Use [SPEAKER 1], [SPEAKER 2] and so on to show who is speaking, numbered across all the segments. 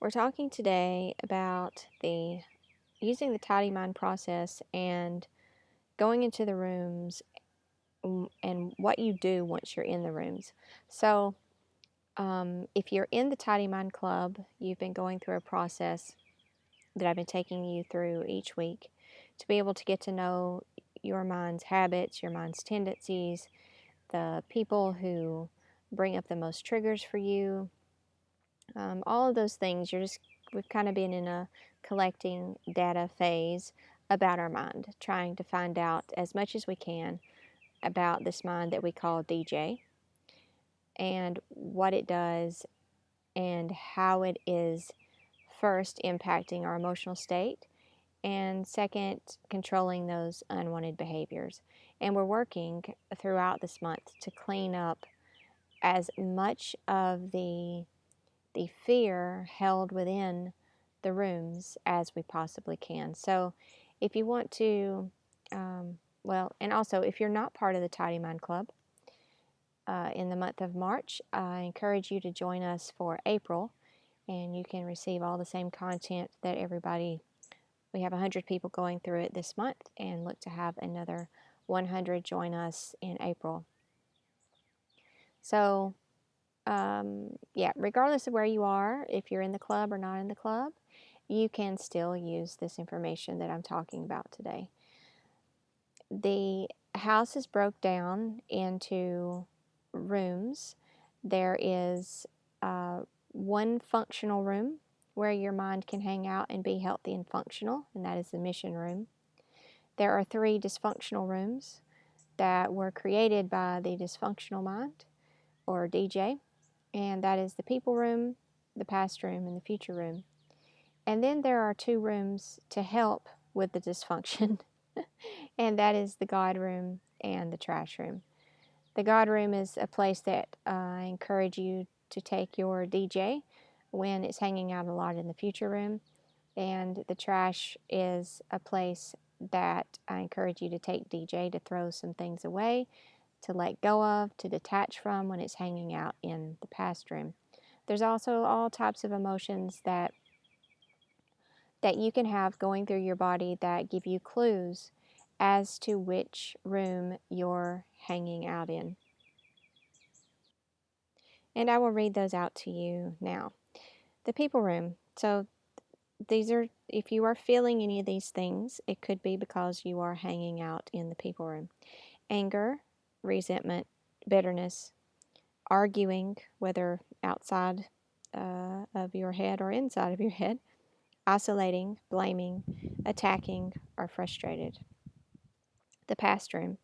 [SPEAKER 1] We're talking today about using the tidy mind process and going into the rooms and what you do once you're in the rooms. So, if you're in the Tidy Mind Club, you've been going through a process that I've been taking you through each week to be able to get to know your mind's habits, your mind's tendencies, the people who bring up the most triggers for you, all of those things. We've kind of been in a collecting data phase about our mind, trying to find out as much as we can about this mind that we call DJ and what it does and how it is first impacting our emotional state and second controlling those unwanted behaviors. And we're working throughout this month to clean up as much of the fear held within the rooms as we possibly can. So, if you want to, and also if you're not part of the Tidy Mind Club in the month of March, I encourage you to join us for April, and you can receive all the same content that everybody. We have 100 people going through it this month, and look to have another 100 join us in April. So, regardless of where you are, if you're in the club or not in the club, you can still use this information that I'm talking about today. The house is broke down into rooms. There is one functional room where your mind can hang out and be healthy and functional, and that is the mission room. There are 3 dysfunctional rooms that were created by the dysfunctional mind, or DJ, and that is the people room, the past room, and the future room. And then there are 2 rooms to help with the dysfunction, and that is the God room and the trash room. The God room is a place that I encourage you to take your DJ when it's hanging out a lot in the future room, and the trash is a place that I encourage you to take DJ to throw some things away, to let go of, to detach from when it's hanging out in the past room. There's also all types of emotions that you can have going through your body that give you clues as to which room you're hanging out in. And I will read those out to you now. The people room. So these are, if you are feeling any of these things, it could be because you are hanging out in the people room. Anger, resentment, bitterness, arguing, whether outside of your head or inside of your head, isolating, blaming, attacking, or frustrated. The past room.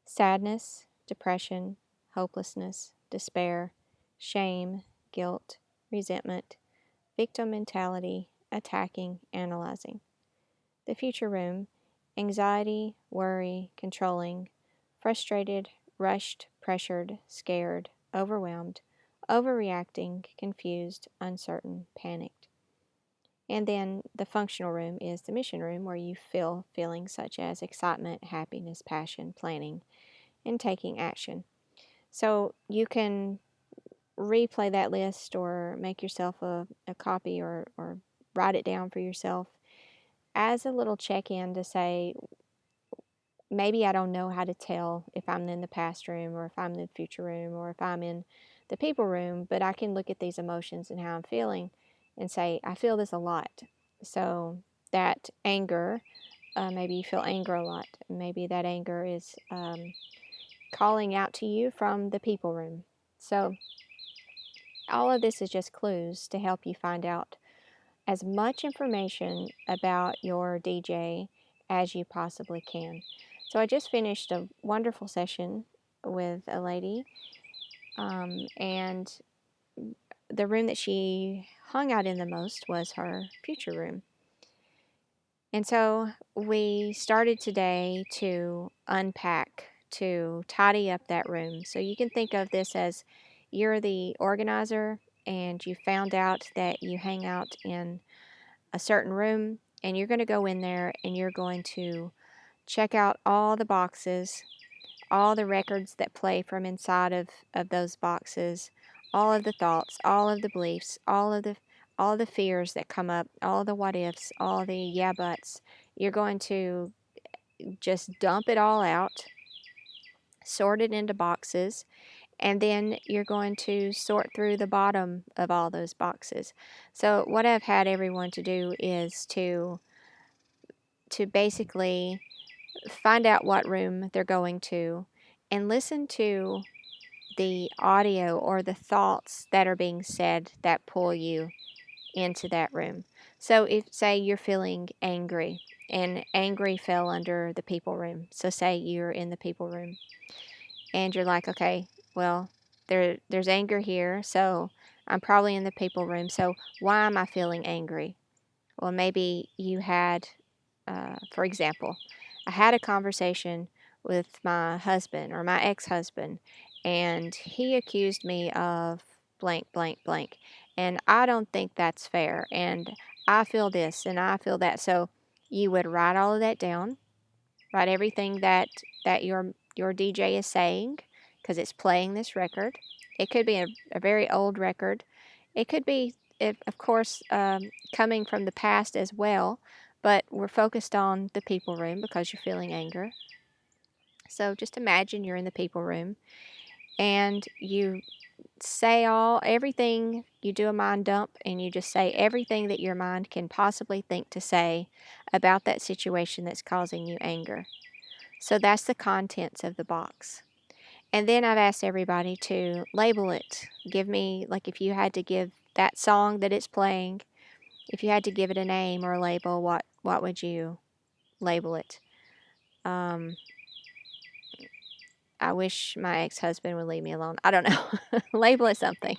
[SPEAKER 1] Sadness, depression, hopelessness, despair, shame, guilt, resentment, victim mentality, attacking, analyzing. The future room. Anxiety, worry, controlling, frustrated, rushed, pressured, scared, overwhelmed, overreacting, confused, uncertain, panicked. And then the functional room is the mission room, where you feel feelings such as excitement, happiness, passion, planning, and taking action. So you can replay that list or make yourself a copy, or write it down for yourself as a little check-in to say, maybe I don't know how to tell if I'm in the past room or if I'm in the future room or if I'm in the people room, but I can look at these emotions and how I'm feeling and say, I feel this a lot. So that anger, maybe you feel anger a lot. Maybe that anger is calling out to you from the people room. So all of this is just clues to help you find out as much information about your DJ as you possibly can. So I just finished a wonderful session with a lady, and the room that she hung out in the most was her future room. And so we started today to unpack, to tidy up that room. So you can think of this as you're the organizer and you found out that you hang out in a certain room, and you're going to go in there and you're going to check out all the boxes, all the records that play from inside of those boxes, all of the thoughts, all of the beliefs, all the fears that come up, all the what ifs, all the yeah buts. You're going to just dump it all out, sort it into boxes, and then you're going to sort through the bottom of all those boxes. So what I've had everyone to do is to basically find out what room they're going to and listen to the audio or the thoughts that are being said that pull you into that room. So if say you're feeling angry and angry fell under the people room. So say you're in the people room and you're like, okay, well, there's anger here, so I'm probably in the people room. So why am I feeling angry? Well, maybe you had, for example, I had a conversation with my husband or my ex-husband, and he accused me of blank, blank, blank, and I don't think that's fair, and I feel this and I feel that. So you would write all of that down, write everything that your DJ is saying, because it's playing this record. It could be a very old record. It could be, of course, coming from the past as well, but we're focused on the people room because you're feeling anger. So just imagine you're in the people room and you say everything, you do a mind dump and you just say everything that your mind can possibly think to say about that situation that's causing you anger. So that's the contents of the box. And then I've asked everybody to label it. Give me, like, if you had to give that song that it's playing, if you had to give it a name or a label, what would you label it? Um, I wish my ex-husband would leave me alone. I don't know. Label it something.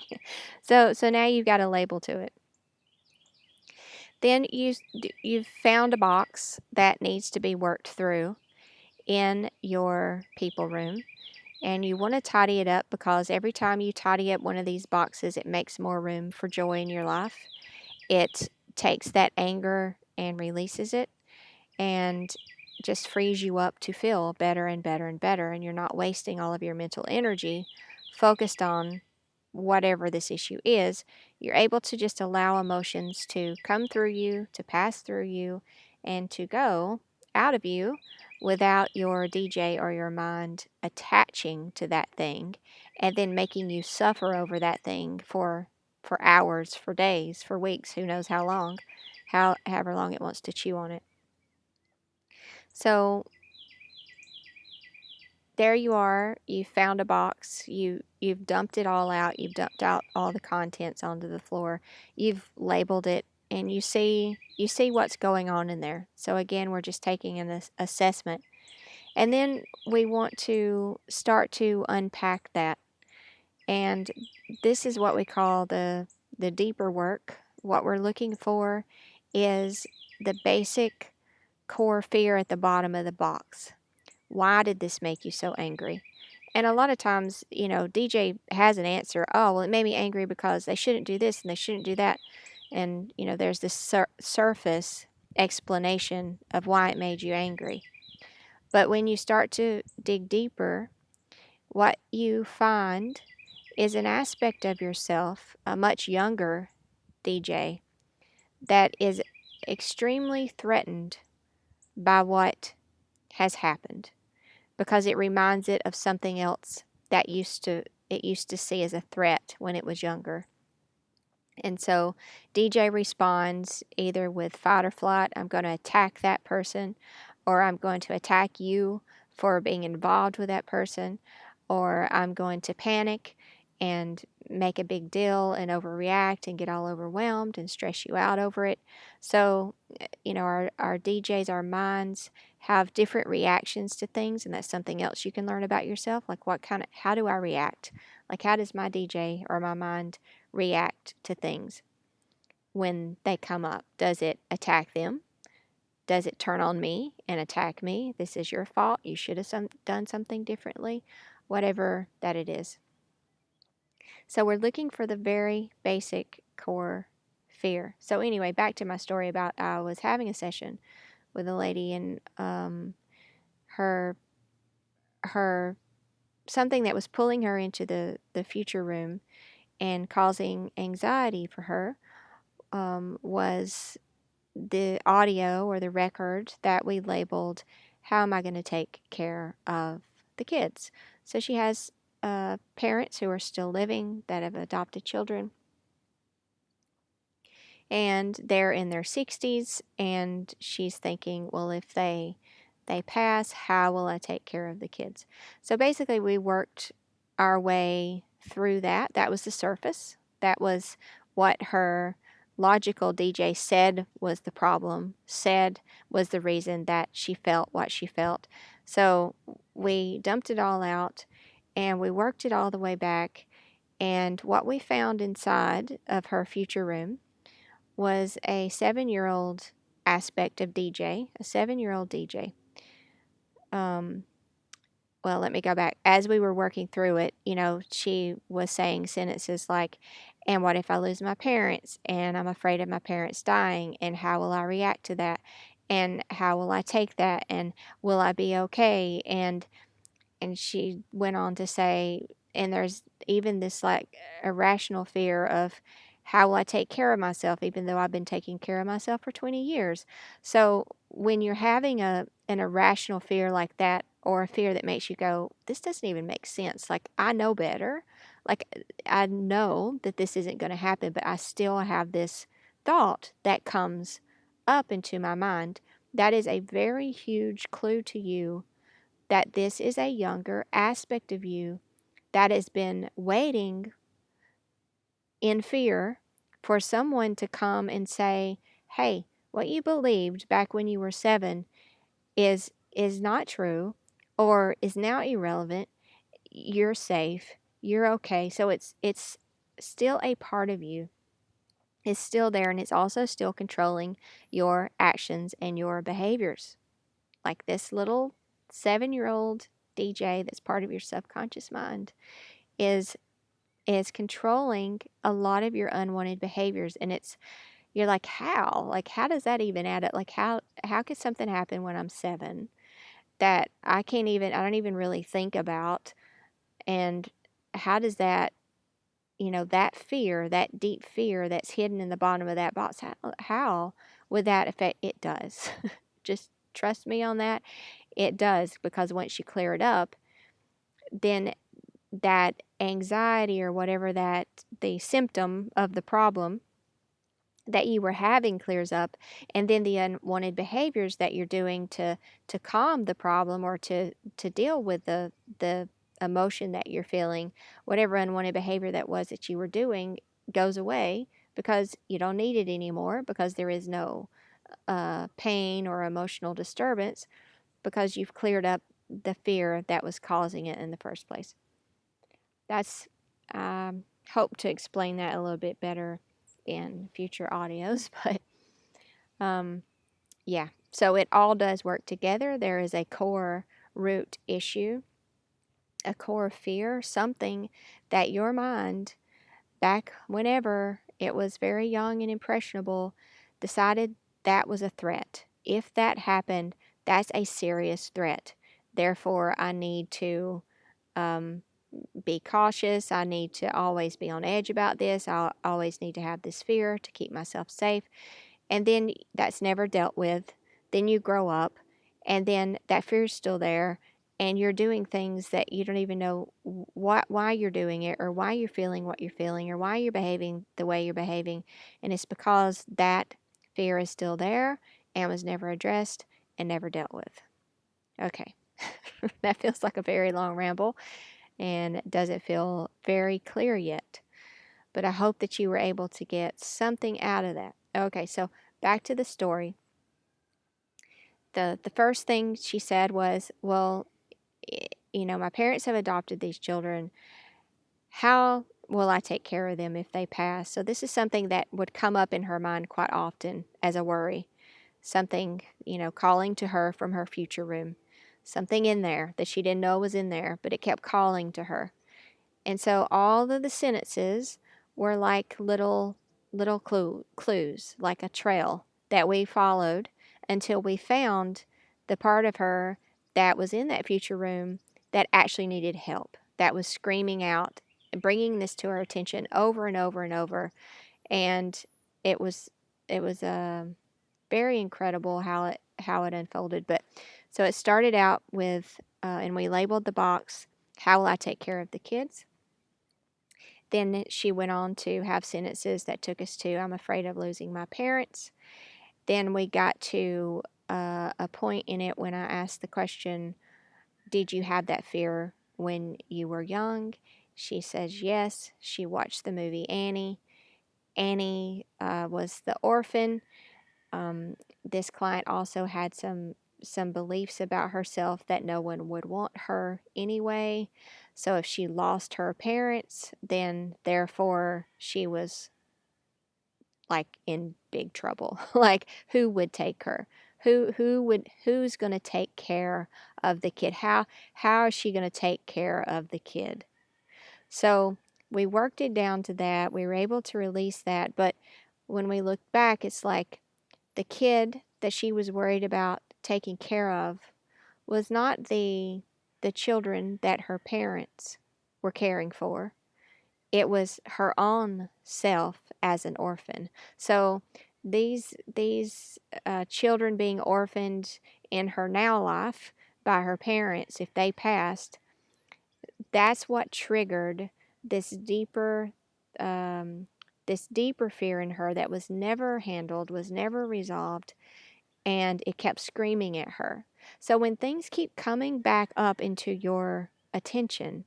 [SPEAKER 1] So now you've got a label to it. Then you've found a box that needs to be worked through in your people room. And you want to tidy it up because every time you tidy up one of these boxes, it makes more room for joy in your life. It takes that anger and releases it and just frees you up to feel better and better and better. And you're not wasting all of your mental energy focused on whatever this issue is. You're able to just allow emotions to come through you, to pass through you, and to go out of you without your DJ or your mind attaching to that thing and then making you suffer over that thing for hours, for days, for weeks, who knows how long, however long it wants to chew on it. So there you are. You found a box. You've dumped it all out. You've dumped out all the contents onto the floor. You've labeled it, and you see what's going on in there. So again, we're just taking an assessment, and then we want to start to unpack that. And this is what we call the deeper work. What we're looking for is the basic core fear at the bottom of the box. Why did this make you so angry? And a lot of times, DJ has an answer. Oh, well, it made me angry because they shouldn't do this and they shouldn't do that. And, there's this surface explanation of why it made you angry. But when you start to dig deeper, what you find is an aspect of yourself, a much younger DJ, that is extremely threatened by what has happened, because it reminds it of something else that it used to see as a threat when it was younger. And so DJ responds either with fight or flight. I'm going to attack that person, or I'm going to attack you for being involved with that person, or I'm going to panic and make a big deal and overreact and get all overwhelmed and stress you out over it. So, our DJs, our minds have different reactions to things, and that's something else you can learn about yourself. Like, how do I react? Like, how does my DJ or my mind react to things when they come up? Does it attack them? Does it turn on me and attack me? This is your fault. You should have done something differently, whatever that it is. So we're looking for the very basic core fear. So anyway, back to my story about I was having a session with a lady, and her her something that was pulling her into the future room and causing anxiety for her was the audio or the record that we labeled, how am I going to take care of the kids? So she has parents who are still living that have adopted children, and they're in their 60s, and she's thinking, well, if they pass, how will I take care of the kids? So basically we worked our way through that. That was the surface. That was what her logical DJ said was the problem, said was the reason that she felt what she felt. So we dumped it all out and we worked it all the way back, and what we found inside of her future room was a 7-year-old aspect of DJ, a 7-year-old DJ. Um, well, let me go back. As we were working through it, she was saying sentences like, and what if I lose my parents? And I'm afraid of my parents dying. And how will I react to that? And how will I take that? And will I be okay? And she went on to say, and there's even this like irrational fear of, how will I take care of myself, even though I've been taking care of myself for 20 years? So when you're having an irrational fear like that, or a fear that makes you go, this doesn't even make sense. Like, I know better. Like, I know that this isn't going to happen, but I still have this thought that comes up into my mind. That is a very huge clue to you that this is a younger aspect of you that has been waiting in fear for someone to come and say, hey, what you believed back when you were 7 is not true, or is now irrelevant. You're safe. You're okay. So it's still a part of you. It's still there, and it's also still controlling your actions and your behaviors. Like this little 7-year-old DJ that's part of your subconscious mind is controlling a lot of your unwanted behaviors. And you're like, how does that even add up? Like, how could something happen when I'm 7 that I don't even really think about? And how does that, that fear, that deep fear that's hidden in the bottom of that box, how would that affect? It does. Just trust me on that. It does, because once you clear it up, then that anxiety, or whatever that the symptom of the problem that you were having, clears up, and then the unwanted behaviors that you're doing to calm the problem, or to deal with the emotion that you're feeling, whatever unwanted behavior that was that you were doing, goes away, because you don't need it anymore, because there is no pain or emotional disturbance, because you've cleared up the fear that was causing it in the first place. That's hope to explain that a little bit better in future audios, but yeah. So it all does work together. There is a core root issue, a core fear, something that your mind, back whenever it was very young and impressionable, decided that was a threat. If that happened, that's a serious threat. Therefore, I need to um, be cautious. I need to always be on edge about this. I always need to have this fear to keep myself safe. And then that's never dealt with. Then you grow up, and then that fear is still there, and you're doing things that you don't even know why you're doing it, or why you're feeling what you're feeling, or why you're behaving the way you're behaving. And it's because that fear is still there and was never addressed and never dealt with. Okay. That feels like a very long ramble and doesn't feel very clear yet. But I hope that you were able to get something out of that. Okay, so back to the story. The first thing she said was, well, my parents have adopted these children. How will I take care of them if they pass? So this is something that would come up in her mind quite often as a worry. Something, calling to her from her future room. Something in there that she didn't know was in there, but it kept calling to her. And so all of the sentences were like little clues, like a trail that we followed until we found the part of her that was in that future room that actually needed help, that was screaming out, bringing this to our attention over and over and over. And it was it was very incredible how it unfolded. But so it started out with, and we labeled the box, "How will I take care of the kids?" Then she went on to have sentences that took us to, "I'm afraid of losing my parents." Then we got to a point in it when I asked the question, "Did you have that fear when you were young?" She says yes. She watched the movie Annie. Annie was the orphan. This client also had some beliefs about herself that no one would want her anyway. So if she lost her parents, then therefore she was like in big trouble. Like who would take her? Who's going to take care of the kid? How is she going to take care of the kid? So we worked it down to that. We were able to release that, but when we look back, it's like the kid that she was worried about taking care of was not the children that her parents were caring for. It was her own self as an orphan. So these children being orphaned in her now life by her parents, if they passed, that's what triggered this deeper um, this deeper fear in her that was never handled, was never resolved, and it kept screaming at her. So when things keep coming back up into your attention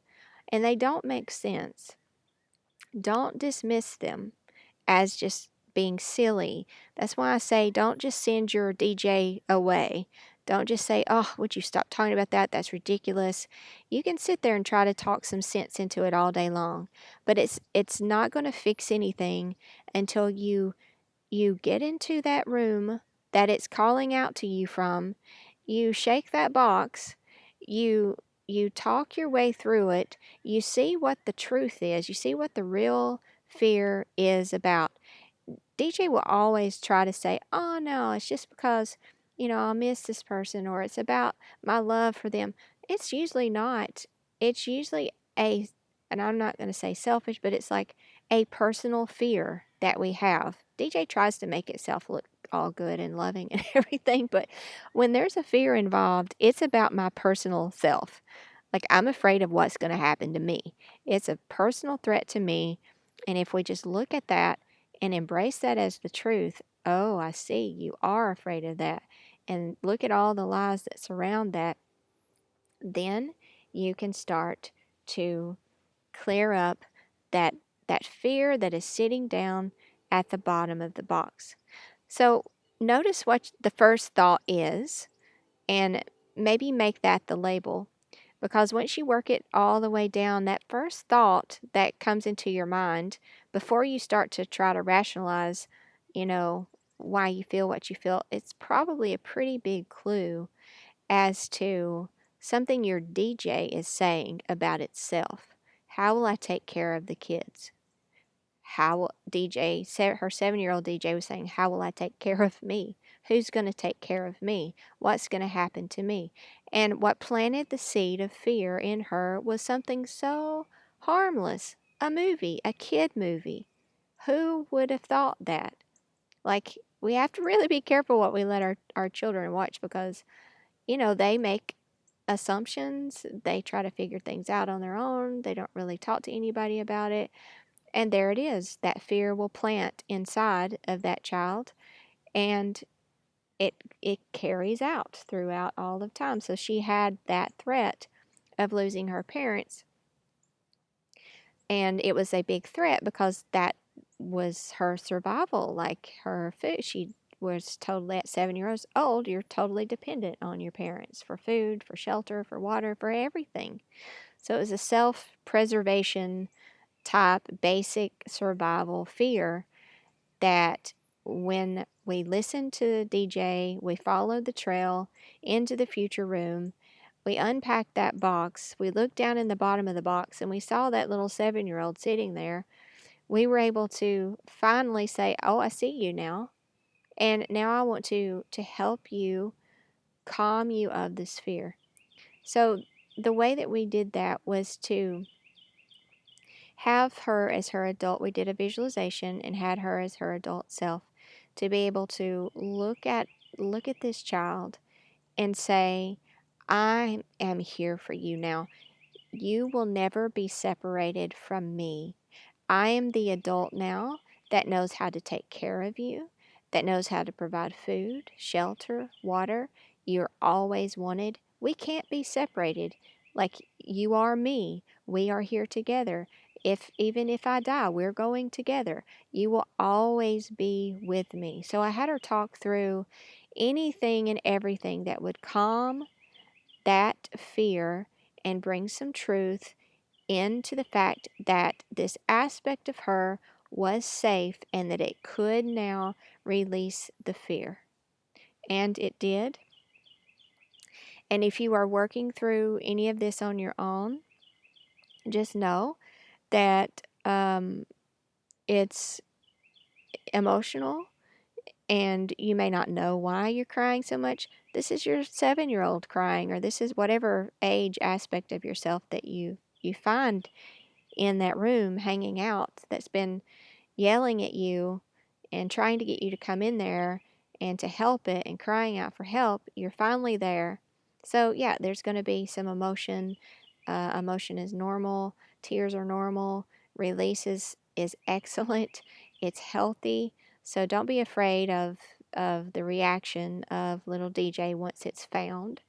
[SPEAKER 1] and they don't make sense, don't dismiss them as just being silly. That's why I say don't just send your DJ away. Don't just say, "Oh, would you stop talking about that? That's ridiculous." You can sit there and try to talk some sense into it all day long, but it's not going to fix anything until you get into that room that it's calling out to you from, you shake that box, you you talk your way through it, you see what the truth is, you see what the real fear is about. DJ will always try to say, "Oh no, it's just because, I miss this person or it's about my love for them." It's usually not. It's usually a, and I'm not going to say selfish, but it's like a personal fear that we have. DJ tries to make itself look all good and loving and everything, but when there's a fear involved, it's about my personal self. Like I'm afraid of what's going to happen to me. It's a personal threat to me. And if we just look at that and embrace that as the truth, oh, I see, you are afraid of that. And look at all the lies that surround that, then you can start to clear up that that fear that is sitting down at the bottom of the box. So notice what the first thought is and maybe make that the label. Because once you work it all the way down, that first thought that comes into your mind, before you start to try to rationalize, you know, why you feel what you feel, it's probably a pretty big clue as to something your DJ is saying about itself. How will I take care of the kids? How will DJ, her 7-year-old DJ was saying, how will I take care of me? Who's going to take care of me? What's going to happen to me? And what planted the seed of fear in her was something so harmless, a movie, a kid movie. Who would have thought that? Like, we have to really be careful what we let our children watch because, they make assumptions. They try to figure things out on their own. They don't really talk to anybody about it. And there it is. That fear will plant inside of that child and it carries out throughout all of time. So she had that threat of losing her parents, and it was a big threat because that was her survival, like her food. She was totally at 7 years old, you're totally dependent on your parents for food, for shelter, for water, for everything. So it was a self-preservation type basic survival fear that when we listened to DJ, we followed the trail into the future room, we unpacked that box, we looked down in the bottom of the box, and we saw that little 7-year-old sitting there. We were able to finally say, "Oh, I see you now. And now I want to help you calm you of this fear." So the way that we did that was to have her as her adult. We did a visualization and had her as her adult self to be able to look at this child and say, I am here for you now. You will never be separated from me. I am the adult now that knows how to take care of you, that knows how to provide food, shelter, water. You're always wanted. We can't be separated. Like you are me. We are here together. If even if I die, we're going together. You will always be with me. So I had her talk through anything and everything that would calm that fear and bring some truth into the fact that this aspect of her was safe and that it could now release the fear. And it did. And if you are working through any of this on your own, just know that it's emotional and you may not know why you're crying so much. This is your 7-year-old crying, or this is whatever age aspect of yourself that you find in that room hanging out that's been yelling at you and trying to get you to come in there and to help it and crying out for help. You're finally there. So, yeah, there's going to be some emotion. Emotion is normal, tears are normal, release is excellent, it's healthy. So, don't be afraid of the reaction of little DJ once it's found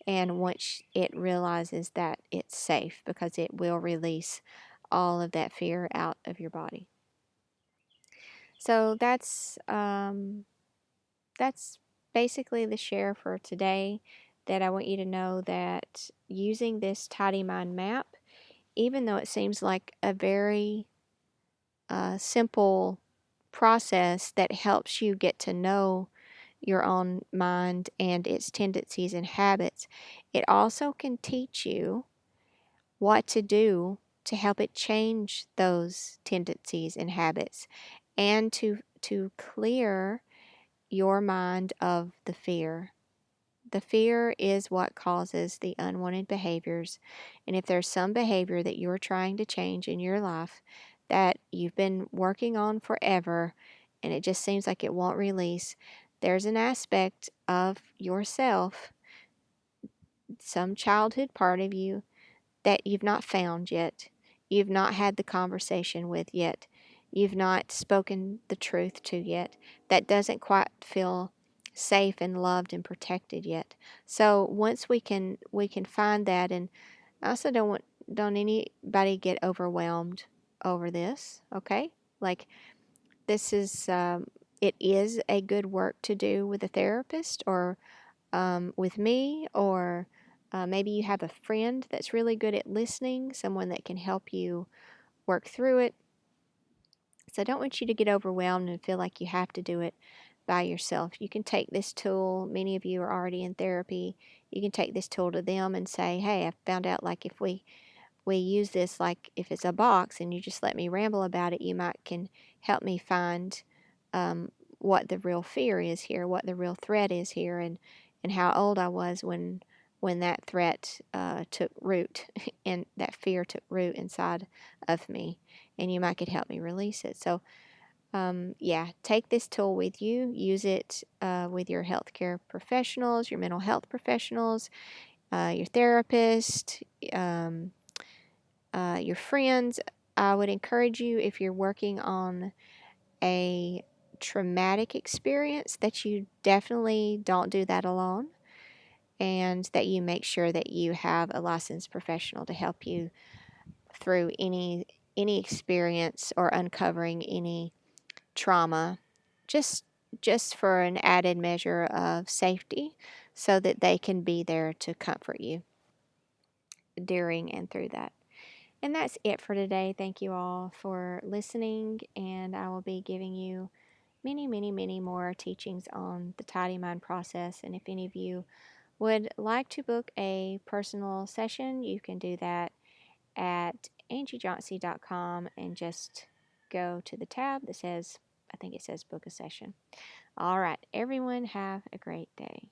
[SPEAKER 1] and once it realizes that it's safe, because it will release all of that fear out of your body. So that's basically the share for today. That I want you to know that using this Tidy Mind map, even though it seems like a very simple process that helps you get to know your own mind and its tendencies and habits, it also can teach you what to do to help it change those tendencies and habits, and to clear your mind of the fear. The fear is what causes the unwanted behaviors. And if there's some behavior that you're trying to change in your life that you've been working on forever and it just seems like it won't release, there's an aspect of yourself, some childhood part of you, that you've not found yet. You've not had the conversation with yet. You've not spoken the truth to yet. That doesn't quite feel safe and loved and protected yet. So once we can find that, and I also don't anybody get overwhelmed over this, okay? Like this is it is a good work to do with a therapist, or with me, or maybe you have a friend that's really good at listening, someone that can help you work through it. So I don't want you to get overwhelmed and feel like you have to do it by yourself. You can take this tool. Many of you are already in therapy. You can take this tool to them and say, hey, I found out like if we use this, like if it's a box and you just let me ramble about it, you might can help me find um, what the real fear is here, what the real threat is here, and how old I was when that threat took root and that fear took root inside of me, and you might could help me release it. So yeah, take this tool with you. Use it with your healthcare professionals, your mental health professionals, your therapist, um, your friends. I would encourage you, if you're working on a traumatic experience, that you definitely don't do that alone, and that you make sure that you have a licensed professional to help you through any experience or uncovering any trauma, just just for an added measure of safety, so that they can be there to comfort you during and through that. And that's it for today. Thank you all for listening, and I will be giving you many, many, many more teachings on the Tidy Mind process. And if any of you would like to book a personal session, you can do that at angiejohnson.com and just go to the tab that says, I think it says book a session. All right, everyone, have a great day.